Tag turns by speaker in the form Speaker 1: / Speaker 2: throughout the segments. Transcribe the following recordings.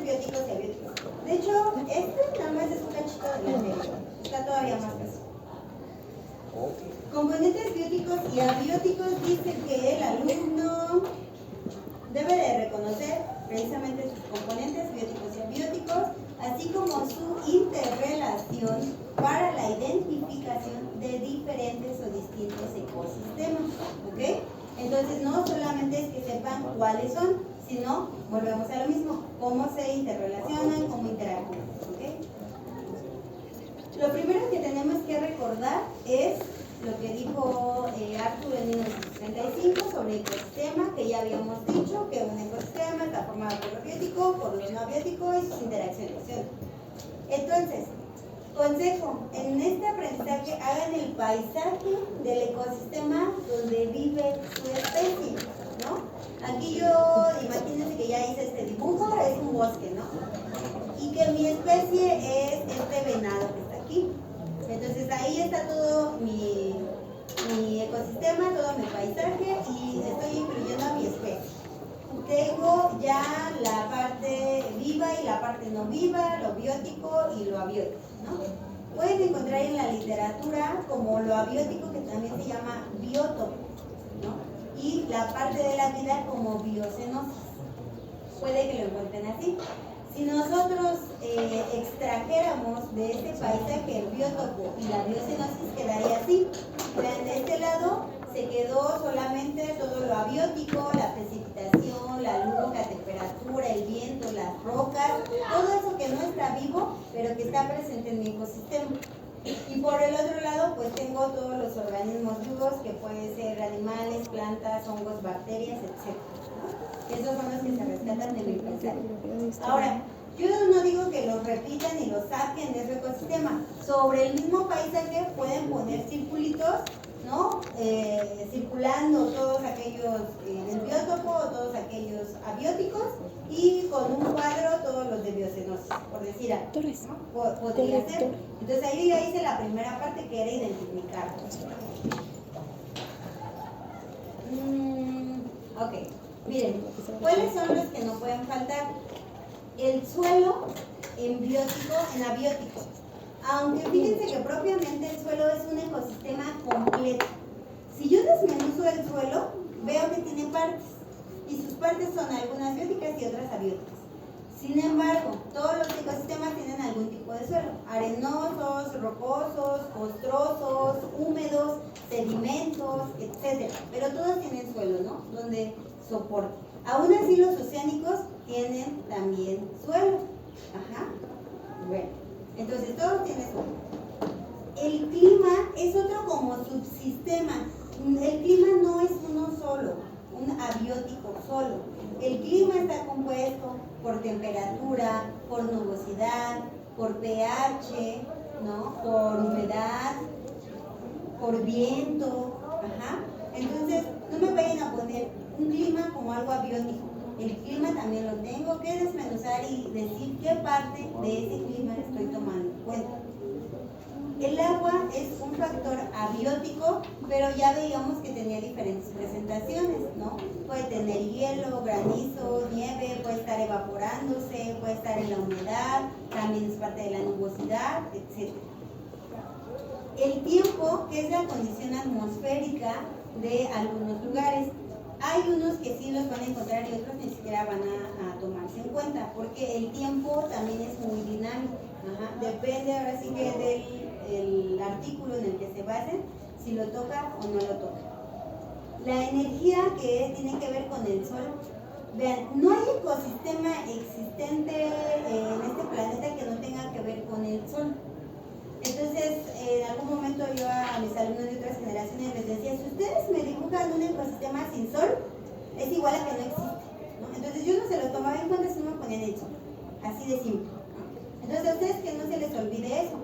Speaker 1: bióticos y abióticos. De hecho, este nada más es un cachito de la anterior. Está todavía más fácil. Componentes bióticos y abióticos dicen que el alumno debe de reconocer precisamente sus componentes bióticos y abióticos, así como su interrelación para la identificación de diferentes o distintos ecosistemas. ¿Ok? Entonces no solamente es que sepan cuáles son, sino, volvemos a lo mismo, cómo se interrelacionan, cómo interactúan. ¿Ok? Lo primero que tenemos que recordar es lo que dijo Arthur en 1935 sobre ecosistema, que ya habíamos dicho que un ecosistema está formado por lo biótico, por lo no biótico y sus interacciones. Entonces, consejo, en este aprendizaje hagan el paisaje del ecosistema donde vive su especie, ¿no? Aquí yo, imagínense que ya hice este dibujo, es un bosque, ¿no? Y que mi especie es este venado que está aquí. Entonces ahí está todo mi ecosistema, todo mi paisaje y estoy incluyendo a mi especie. Tengo ya la parte viva y la parte no viva, lo biótico y lo abiótico, ¿no? Pueden encontrar en la literatura como lo abiótico, que también se llama biótopo, ¿no? Y la parte de la vida como biocenosis. Puede que lo encuentren así. Si nosotros extrajéramos de este paisaje el biótopo y la biocenosis, quedaría así. Vean, de este lado se quedó solamente todo lo abiótico, la precipitación, la luz, la temperatura, el viento, las rocas, todo eso que no está vivo, pero que está presente en mi ecosistema. Y por el otro lado, pues tengo todos los organismos vivos, que pueden ser animales, plantas, hongos, bacterias, etc. Esos son los que se rescatan de mi paisaje. Ahora, yo no digo que los repitan y los saquen de su ecosistema. Sobre el mismo paisaje pueden poner circulitos, ¿no? Circulando todos aquellos del biótopo, todos aquellos abióticos, y con un cuadro todos los de biocenosis, por decir algo, ¿no? Podría ser. Entonces ahí ya hice la primera parte, que era identificarlos. Ok, miren, ¿cuáles son los que no pueden faltar? El suelo en biótico, en abiótico. Aunque fíjense que propiamente el suelo es un ecosistema completo. Si yo desmenuzo el suelo, veo que tiene partes. Y sus partes son algunas bióticas y otras abióticas. Sin embargo, todos los ecosistemas tienen algún tipo de suelo. Arenosos, rocosos, costrosos, húmedos, sedimentos, etc. Pero todos tienen suelo, ¿no? Donde soporta. Aún así los oceánicos tienen también suelo. Ajá. Bueno, entonces todos tienen suelo. El clima es otro como subsistema. El clima no es uno solo, un abiótico solo. El clima está compuesto por temperatura, por nubosidad, por pH, ¿no? Por humedad, por viento. Ajá. Entonces, no me vayan a poner un clima como algo abiótico. El clima también lo tengo que desmenuzar y decir qué parte de ese clima estoy tomando en cuenta. El agua es un factor abiótico, pero ya veíamos que tenía diferentes presentaciones, ¿no? Puede tener hielo, granizo, nieve, puede estar evaporándose, puede estar en la humedad, también es parte de la nubosidad, etc. El tiempo, que es la condición atmosférica de algunos lugares. Hay unos que sí los van a encontrar y otros ni siquiera van a tomarse en cuenta, porque el tiempo también es muy dinámico. Ajá. Depende ahora sí que del artículo en el que se basen, si lo toca o no lo toca. La energía que tiene que ver con el sol. Vean, no hay ecosistema existente en este planeta que no tenga que ver con el sol. Entonces, en algún momento yo a mis alumnos de otras generaciones les decía, si ustedes me dibujan un ecosistema sin sol, es igual a que no existe, ¿no? Entonces yo no se lo tomaba en cuenta si no me ponían el sol, así de simple, ¿no? Entonces a ustedes que no se les olvide eso.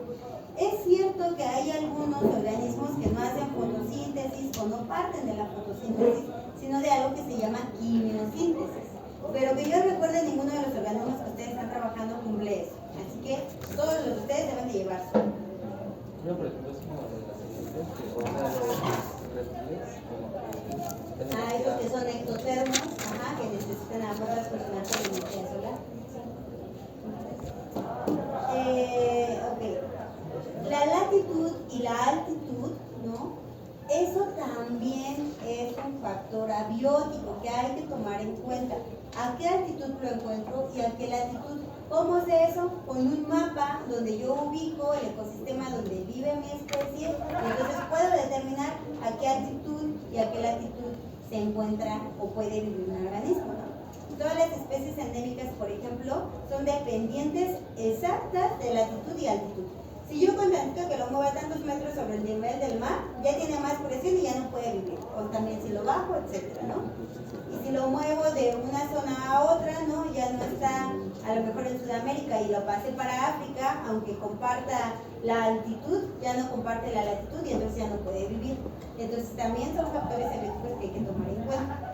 Speaker 1: Es cierto que hay algunos organismos que no hacen fotosíntesis o no parten de la fotosíntesis, sino de algo que se llama quimiosíntesis. Pero que yo recuerde, ninguno de los organismos que ustedes están trabajando cumple eso. Así que todos los de ustedes deben de llevar sol.
Speaker 2: No, por ejemplo, es como de las serpientes que son reptiles.
Speaker 1: Esos que son ectotermos, ajá, que necesitan agua para funcionar con energía solar. a qué altitud lo encuentro y a qué latitud. ¿Cómo sé eso? Con un mapa donde yo ubico el ecosistema donde vive mi especie, y entonces puedo determinar a qué altitud y a qué latitud se encuentra o puede vivir un organismo, ¿no? Todas las especies endémicas, por ejemplo, son dependientes exactas de latitud y altitud. Si yo con tantito que lo mueva tantos metros sobre el nivel del mar, ya tiene más presión y ya no puede vivir. O también si lo bajo, etcétera, ¿no? Y si lo muevo de una zona a otra, ¿no? Ya no está a lo mejor en Sudamérica y lo pasé para África, aunque comparta la altitud, ya no comparte la latitud y entonces ya no puede vivir. Entonces también son factores eléctricos que hay que tomar en cuenta.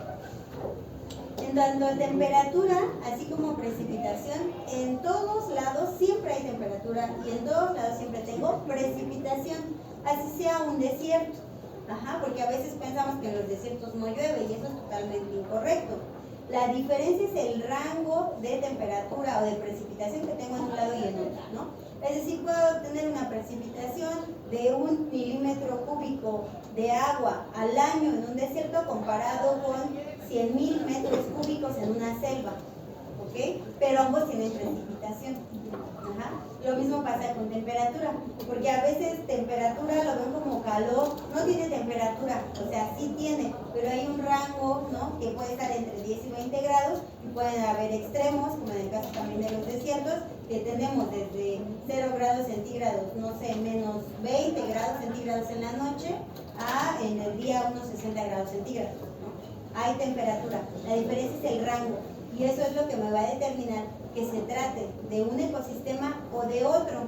Speaker 1: En tanto a temperatura, así como precipitación, en todos lados siempre hay temperatura y en todos lados siempre tengo precipitación, así sea un desierto. Porque a veces pensamos que en los desiertos no llueve y eso es totalmente incorrecto. La diferencia es el rango de temperatura o de precipitación que tengo en un lado y en otro, ¿no? Es decir, puedo tener una precipitación de 1 milímetro cúbico de agua al año en un desierto comparado con 100.000 metros cúbicos en una selva, ¿ok? Pero ambos tienen precipitación. Lo mismo pasa con temperatura, porque a veces temperatura lo ven como calor, no tiene temperatura, o sea, sí tiene, pero hay un rango, ¿no? Que puede estar entre 10 y 20 grados y pueden haber extremos, como en el caso también de los desiertos, que tenemos desde 0 grados centígrados, no sé, menos 20 grados centígrados en la noche, a en el día unos 60 grados centígrados, ¿no? Hay temperatura, la diferencia es el rango, y eso es lo que me va a determinar que se trate de un ecosistema o de otro.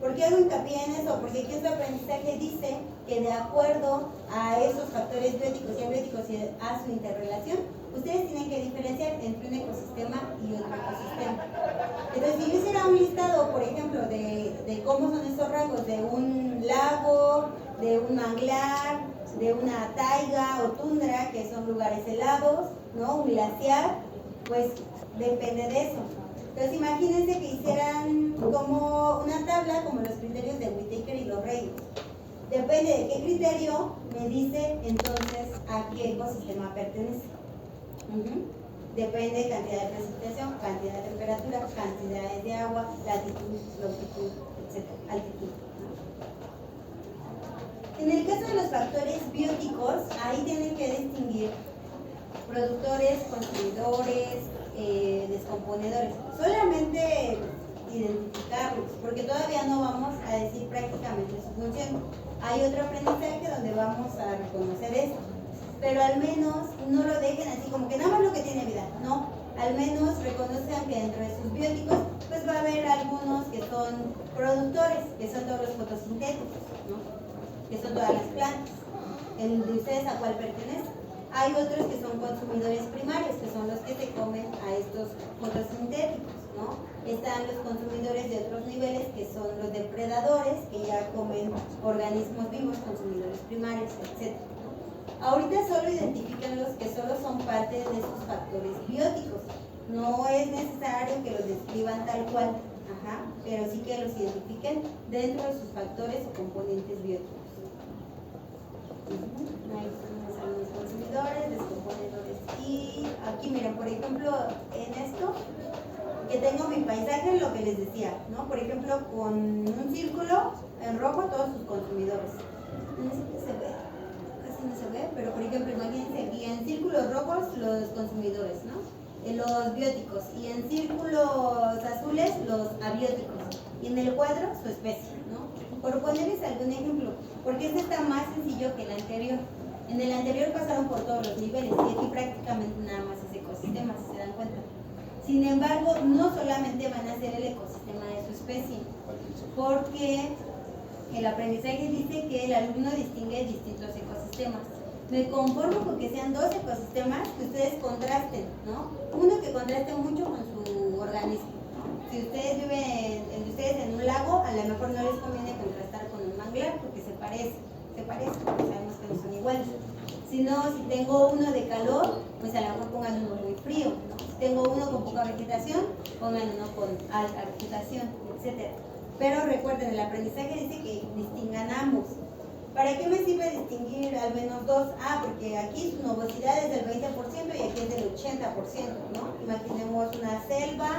Speaker 1: ¿Por qué hago hincapié en eso? Porque aquí este aprendizaje dice que de acuerdo a esos factores bióticos y abióticos y a su interrelación, ustedes tienen que diferenciar entre un ecosistema y otro ecosistema. Entonces, si yo hiciera un listado, por ejemplo, de cómo son estos rangos de un lago, de un manglar, de una taiga o tundra, que son lugares helados, ¿no? Un glaciar, pues depende de eso. Entonces imagínense que hicieran como una tabla, como los criterios de Whittaker y los Reyes. Depende de qué criterio me dice entonces a qué ecosistema pertenece. Depende de cantidad de precipitación, cantidad de temperatura, cantidades de agua, latitud, longitud, etc. Altitud. En el caso de los factores bióticos, ahí tienen que distinguir productores, consumidores, descomponedores. Solamente identificarlos, porque todavía no vamos a decir prácticamente su función. Hay otro aprendizaje donde vamos a reconocer esto, pero al menos no lo dejen así como que nada más lo que tiene vida, no. Al menos reconozcan que dentro de sus bióticos pues va a haber algunos que son productores, que son todos los fotosintéticos, ¿no? Que son todas las plantas. ¿El de ustedes a cuál pertenece? Hay otros que son consumidores primarios, que son los que se comen a estos fotosintéticos, ¿no? Están los consumidores de otros niveles, que son los depredadores, que ya comen organismos vivos, consumidores primarios, etc. Ahorita solo identifican los que solo son parte de estos factores bióticos. No es necesario que los describan tal cual, pero sí que los identifiquen dentro de sus factores o componentes bióticos. Ahí están los consumidores, descomponedores. Y aquí miren, por ejemplo, en esto que tengo mi paisaje, lo que les decía, ¿no? Por ejemplo, con un círculo en rojo todos sus consumidores. No sé si se ve, casi no se ve, pero por ejemplo, imagínense aquí en círculos rojos los consumidores, ¿no? Los bióticos, y en círculos azules los abióticos, y en el cuadro su especie, ¿no? Por ponerles algún ejemplo, porque este está más sencillo que el anterior. En el anterior pasaron por todos los niveles y aquí prácticamente nada más es ecosistema, si se dan cuenta. Sin embargo, no solamente van a ser el ecosistema de su especie, porque el aprendizaje dice que el alumno distingue distintos ecosistemas. Me conformo con que sean 2 ecosistemas que ustedes contrasten, ¿no? Uno que contraste mucho con su organismo, ¿no? Si ustedes viven en un lago, a lo mejor no les conviene contrastar con un manglar porque se parece, sabemos que no son iguales. Si no, si tengo uno de calor, pues a lo mejor pongan uno muy frío, ¿no? Si tengo uno con poca vegetación, pongan uno con alta vegetación, etc. Pero recuerden, el aprendizaje dice que distingan ambos. ¿Para qué me sirve distinguir al menos dos? Ah, porque aquí su nubosidad es del 20% y aquí es del 80%, ¿no? Imaginemos una selva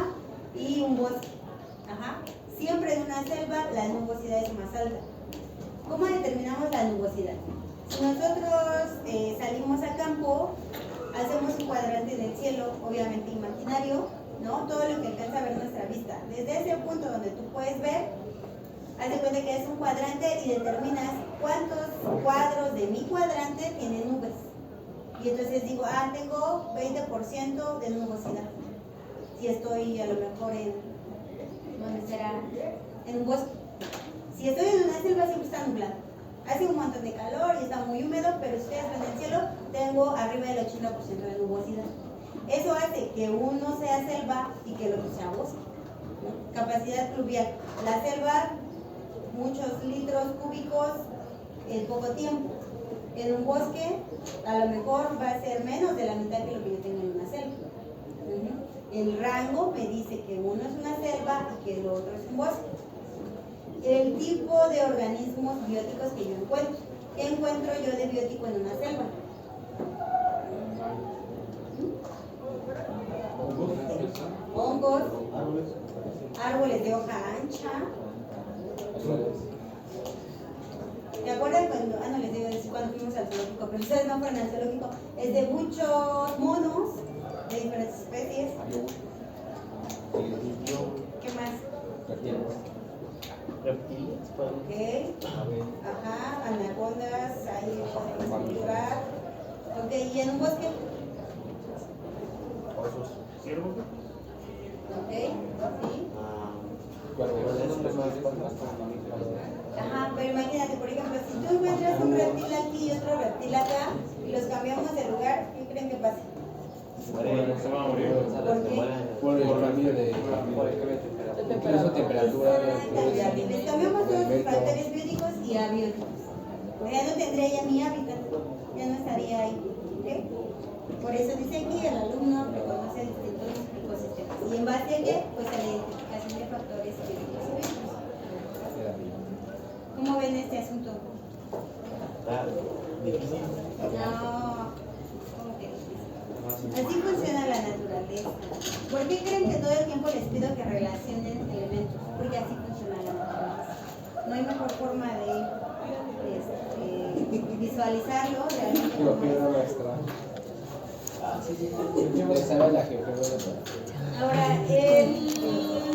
Speaker 1: y un bosque. Ajá. Siempre en una selva la nubosidad es más alta. ¿Cómo determinamos la nubosidad? Si nosotros salimos a campo, hacemos un cuadrante en el cielo, obviamente imaginario, ¿no? Todo lo que alcanza a ver nuestra vista. Desde ese punto donde tú puedes ver, haz de cuenta que es un cuadrante y determinas cuántos cuadros de mi cuadrante tienen nubes. Y entonces digo, ah, tengo 20% de nubosidad. Si estoy a lo mejor en, ¿dónde será? En un bosque. Si estoy en una selva siempre está nublado. Hace un montón de calor y está muy húmedo, pero si ustedes ven el cielo, tengo arriba del 80% de nubosidad. Eso hace que uno sea selva y que el otro sea bosque, ¿no? Capacidad pluvial. La selva, muchos litros cúbicos en poco tiempo. En un bosque, a lo mejor va a ser menos de la mitad que lo que yo tengo en una selva. El rango me dice que uno es una selva y que el otro es un bosque. El tipo de organismos bióticos que yo encuentro. ¿Qué encuentro yo de biótico en una selva? Hongos, árboles de hoja ancha. ¿Se acuerdan cuando, no les digo decir cuando fuimos al zoológico, pero ustedes no fueron al zoológico? Es de muchos monos de diferentes especies. ¿Qué más?
Speaker 3: Reptiles,
Speaker 1: Ok. Ajá, anacondas, ahí en el lugar. Ok, ¿y en un bosque?
Speaker 3: osos, ciervos,
Speaker 1: Ok, sí. Ajá, pero imagínate, por ejemplo, si tú encuentras un reptil aquí y otro reptil acá y los cambiamos de lugar, ¿qué creen que pase?
Speaker 3: se va a morir.
Speaker 1: ¿Por qué?
Speaker 4: Por el cambio de incluso temperatura.
Speaker 1: Exactamente. Les cambiamos todos los factores bióticos y abióticos. Pues ya no tendría ya mi hábitat, ya no estaría ahí. ¿Ok? Por eso dice aquí, el alumno reconoce distintos ecosistemas. ¿Y en base a qué? Pues a la identificación de factores bióticos y bióticos. ¿Cómo ven este asunto?
Speaker 3: Difícil.
Speaker 1: No, ¿cómo que difícil? Así funciona la naturaleza. ¿Por qué creen que todo el tiempo les pido que relacionen elementos? Porque así funciona la naturaleza. No hay mejor forma de visualizarlo realmente.
Speaker 4: Lo que era nuestra. ¿Sabe la geografía?
Speaker 1: Ahora, el